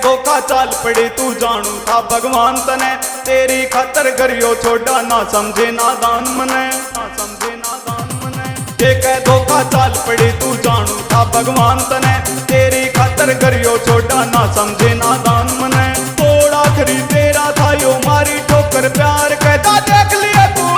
धोखा चाल पड़ी तू जानू था भगवान तने, तेरी खातर करियो छोड़ा ना समझे नादान मने, ना समझे नादान मने। एक धोखा चाल पड़ी तू जानू था भगवान तने, तेरी खातर करियो छोड़ा ना समझे नादान मने। थोड़ा आखिरी तेरा था यो मारी ठोकर प्यार कहता देख लिए तू,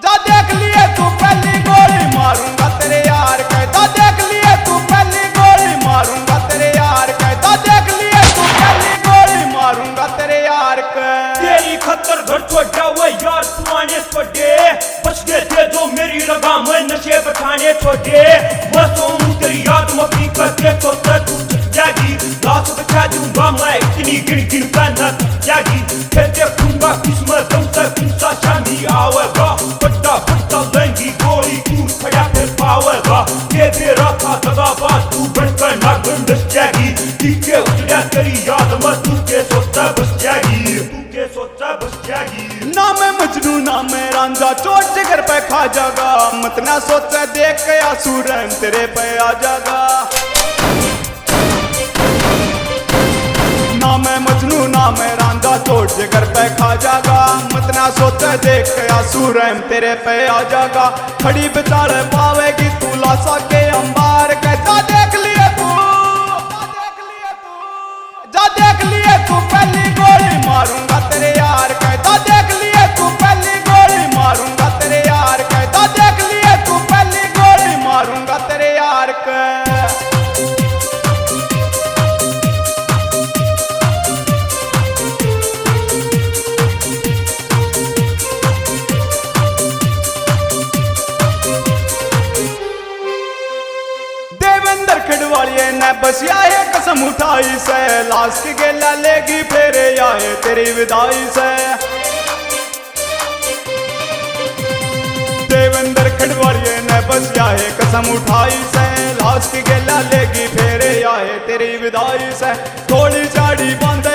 जा देख लिए तू पहली गोली मारूंगा तेरे यार कहता देख लिए तू पहली गोली मारूंगा तेरे यार कहता देख लिए तू पहली गोली मारूंगा तेरे यार के। तेरी खतर घर छोड़ा हुआ यार पुराने छोड़े, बच गए थे जो मेरी रगा में नशे बठाने छोड़े। मैं सोऊं तेरी याद में अपनी करके तो तू जागी, लाश बचा दूंगा मैं इतनी गिन गिन कर न जागी। फिर देखूंगा किस्मत तुमसे किसा शामी आवेगा, बट्टा बट्टा लेंगी गोली तू खड़ा फिर पावेगा। ये तेरा था दगाबाज तू बनकर ना गुंडस जागी, टीके उतरा तेरी याद में तू के सोचता बस जागी, तू के सोचता बस जागी। ना मैं मजनू ना मैं रांझा चोट जिगर पे खा जागा, मत ना सोचा देख के आंसू रहम तेरे पे आ जागा। ना मैं मजनू ना मैं रांझा चोट जिगर पे खा जागा, मत ना सोचे देख के आंसू रहम तेरे पे आ जागा। खड़ी बेचारे पावेगी तू लाशा के अंबार कहता देख लिए तू, जा देख लिए तू पहली गोली मारूंगा तेरे यार कहता देख लिए तू पहली गोली मारूंगा तेरे यार कहता देख लिए तू पहली गोली मारूंगा तेरे यार के। देवेंद्र खिड़वालिए ने बसिया है कसम उठाई से, लाश की गेला लेगी फेरे आए तेरी विदाई से। देवेंद्र खिड़वालिए ने बसिया है कसम उठाई से, लाश की गेला लेगी फेरे आए तेरी विदाई से। थोड़ी साड़ी बांधे